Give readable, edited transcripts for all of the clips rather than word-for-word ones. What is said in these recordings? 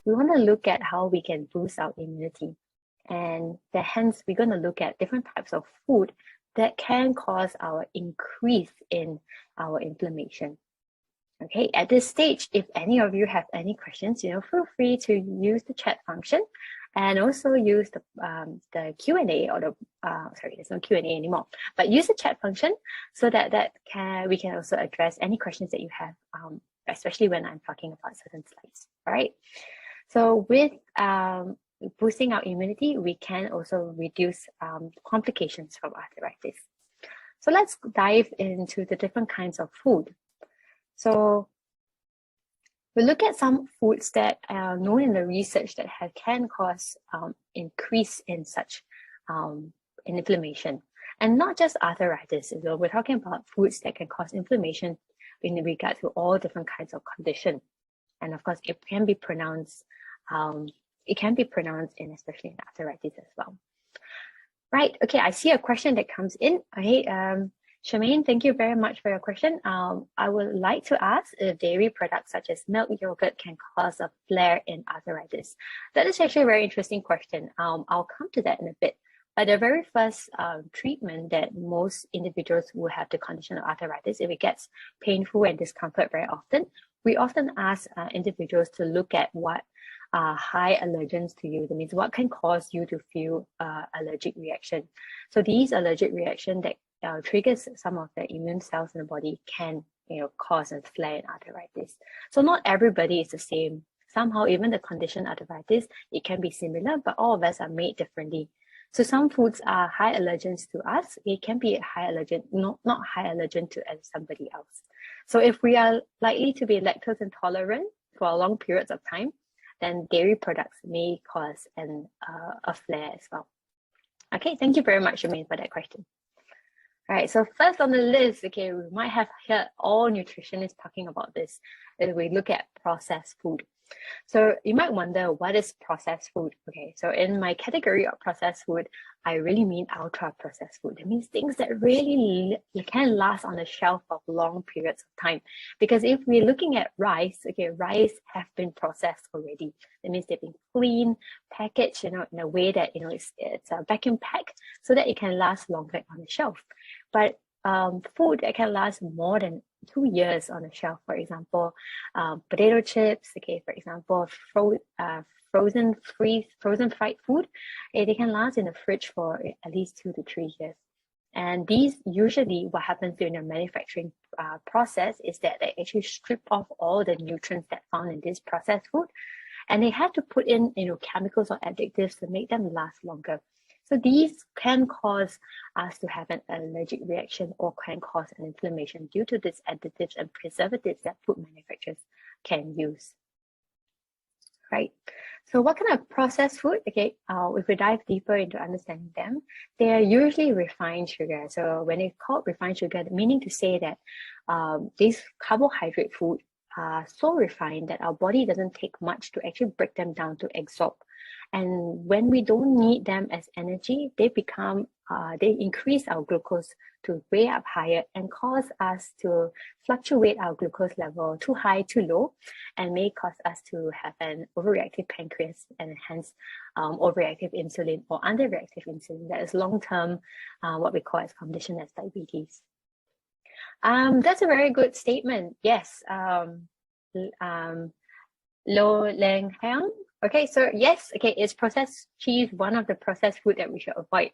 we want to look at how we can boost our immunity. And hence, we're going to look at different types of food that can cause our increase in our inflammation. Okay, at this stage, if any of you have any questions, feel free to use the chat function and also use the Q&A or sorry, there's no Q&A anymore, but use the chat function so that we can also address any questions that you have, especially when I'm talking about certain slides. All right. So with boosting our immunity, we can also reduce complications from arthritis. So let's dive into the different kinds of food. So we look at some foods that are known in the research that can cause increase in such in inflammation, and not just arthritis. So we're talking about foods that can cause inflammation in regard to all different kinds of condition, and of course it can be pronounced. It can be pronounced in especially in arthritis as well. Right. Okay. I see a question that comes in. Okay. Charmaine, thank you very much for your question. I would like to ask if dairy products such as milk yogurt can cause a flare in arthritis. That is actually a very interesting question. I'll come to that in a bit. But the very first treatment that most individuals who have the condition of arthritis, if it gets painful and discomfort very often, we often ask individuals to look at what high allergens to you. That means what can cause you to feel allergic reaction. So these allergic reaction that triggers some of the immune cells in the body can cause a flare in arthritis. So not everybody is the same. Somehow even the condition arthritis, it can be similar, but all of us are made differently. So some foods are high allergens to us. It can be a high allergen, not high allergen to somebody else. So if we are likely to be lactose intolerant for long periods of time, then dairy products may cause a flare as well. Okay, thank you very much, Jermaine, for that question. All right, so first on the list, okay, we might have heard all nutritionists talking about this as we look at processed food. So you might wonder, what is processed food? Okay, so in my category of processed food, I really mean ultra processed food. That means things that really can last on the shelf for long periods of time. Because if we're looking at rice, okay, rice have been processed already. That means they've been clean, packaged, in a way that it's a vacuum pack so that it can last longer on the shelf. But food that can last more than 2 years on the shelf, for example, potato chips, okay, for example, frozen fried food, they can last in the fridge for at least 2 to 3 years. And these usually what happens during the manufacturing process is that they actually strip off all the nutrients that found in this processed food, and they have to put in chemicals or additives to make them last longer. So these can cause us to have an allergic reaction or can cause an inflammation due to these additives and preservatives that food manufacturers can use. Right. So what kind of processed food? Okay, if we dive deeper into understanding them, they are usually refined sugar. So when it's called refined sugar, meaning to say that these carbohydrate food are so refined that our body doesn't take much to actually break them down to absorb. And when we don't need them as energy, they increase our glucose to way up higher and cause us to fluctuate our glucose level too high, too low, and may cause us to have an overreactive pancreas and hence overreactive insulin or underreactive insulin. That is long-term, what we call as condition as diabetes. That's a very good statement. Yes. Lo Leng Hang. Okay, so yes, okay, is processed cheese one of the processed food that we should avoid?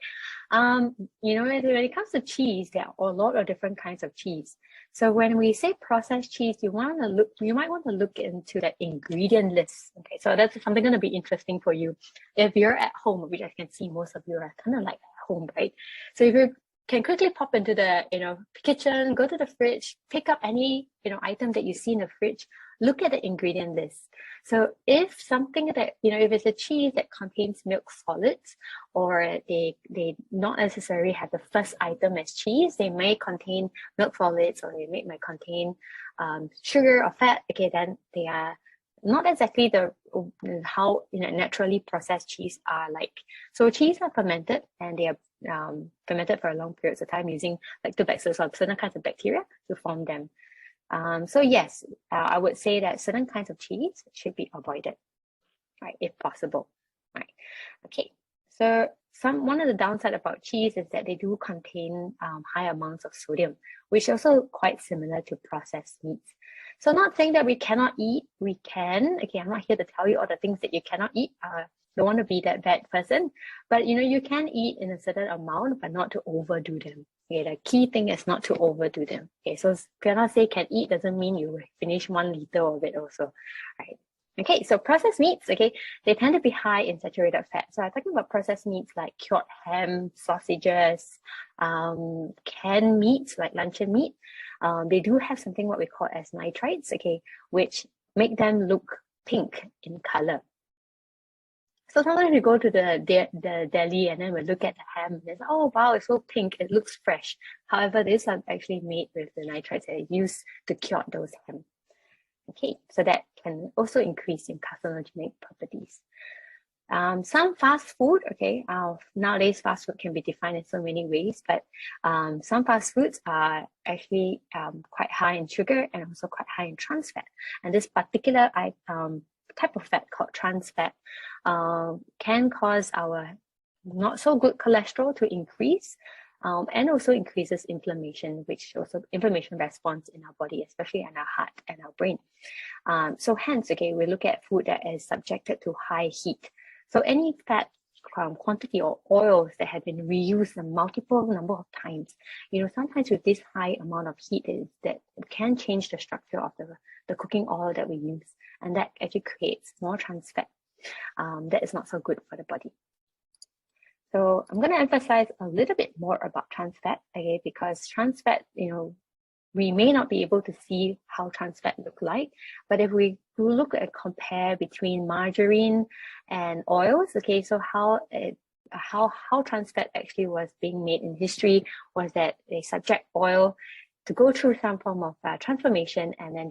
When it comes to cheese, there are a lot of different kinds of cheese. So when we say processed cheese, you might want to look into the ingredient list. Okay, so that's something going to be interesting for you. If you're at home, which I can see most of you are kind of like at home, right? So if you can quickly pop into the kitchen, go to the fridge, pick up any item that you see in the fridge, look at the ingredient list. So if something that if it's a cheese that contains milk solids, or they not necessarily have the first item as cheese, they may contain milk solids, or they might contain sugar or fat. Okay, then they are not exactly how naturally processed cheese are like. So cheese are fermented, and they are fermented for a long periods of time using lactobacillus or certain kinds of bacteria to form them. So yes, I would say that certain kinds of cheese should be avoided. right, if possible, right? Okay, so one of the downside about cheese is that they do contain high amounts of sodium, which is also quite similar to processed meats. So not saying that we cannot eat, we can. Okay, I'm not here to tell you all the things that you cannot eat. Don't want to be that bad person, but you can eat in a certain amount, but not to overdo them. Okay, the key thing is not to overdo them. Okay, so Fiona say can eat doesn't mean you finish 1 liter of it also, right? Okay, so processed meats, okay, they tend to be high in saturated fat. So I'm talking about processed meats like cured ham, sausages, canned meats like luncheon meat. They do have something what we call as nitrites, okay, which make them look pink in color. So sometimes we go to the deli and then we look at the ham and it's, oh wow, it's so pink, it looks fresh. However, these are actually made with the nitrites that are used to cure those ham. Okay, so that can also increase in carcinogenic properties. Some fast food, okay, nowadays fast food can be defined in so many ways, but some fast foods are actually quite high in sugar and also quite high in trans fat. And this particular type of fat called trans fat can cause our not so good cholesterol to increase, and also increases inflammation, which also inflammation response in our body, especially in our heart and our brain. So hence, okay, we look at food that is subjected to high heat. So any fat quantity or oils that have been reused a multiple number of times, sometimes with this high amount of heat is that it can change the structure of the cooking oil that we use. And that actually creates more trans fat. That is not so good for the body. So I'm going to emphasize a little bit more about trans fat, okay, because trans fat, we may not be able to see how trans fat look like, but if we look at compare between margarine and oils, okay, so how trans fat actually was being made in history was that they subject oil to go through some form of transformation, and then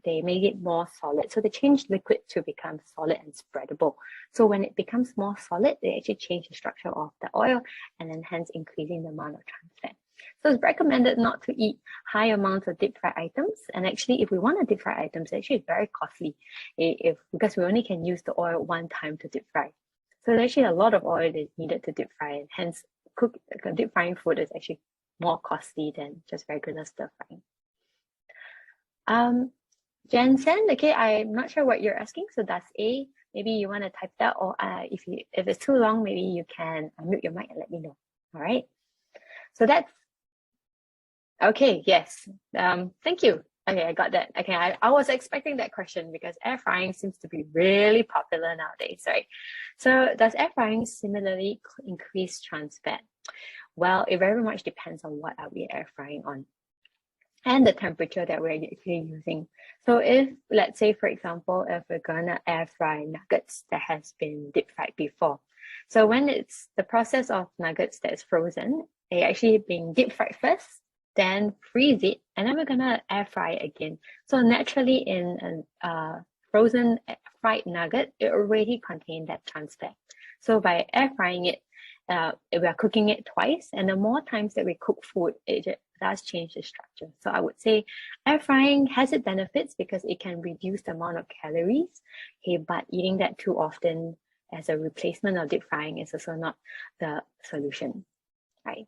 they make it more solid. So they change liquid to become solid and spreadable. So when it becomes more solid, they actually change the structure of the oil, and then hence increasing the amount of trans fat. So it's recommended not to eat high amounts of deep fried items. And actually, if we want to deep fry items, it's actually very costly because we only can use the oil one time to deep fry. So there's actually a lot of oil that is needed to deep fry, and hence deep frying food is actually more costly than just regular stir frying. Jensen, okay, I'm not sure what you're asking. So that's A. Maybe you want to type that, or if it's too long, maybe you can unmute your mic and let me know. All right. So that's okay. Yes. Thank you. Okay, I got that. Okay, I was expecting that question because air frying seems to be really popular nowadays, right? So does air frying similarly increase trans fat? Well, it very much depends on what are we air frying on and the temperature that we're actually using. So if, let's say, for example, if we're gonna air fry nuggets that has been deep fried before. So when it's the process of nuggets that is frozen, they actually being deep fried first, then freeze it, and then we're gonna air fry it again. So naturally in a frozen fried nugget, it already contained that trans fat. So by air frying it, we are cooking it twice, and the more times that we cook food, it does change the structure. So I would say air frying has its benefits because it can reduce the amount of calories, okay, but eating that too often as a replacement of deep frying is also not the solution, right?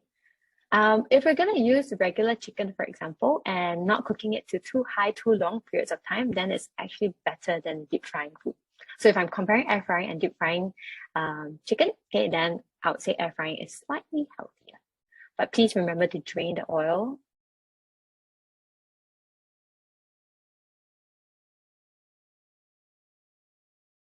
If we're going to use regular chicken, for example, and not cooking it to too long periods of time, then it's actually better than deep frying food. So if I'm comparing air frying and deep frying chicken, okay, then I would say air frying is slightly healthier. But please remember to drain the oil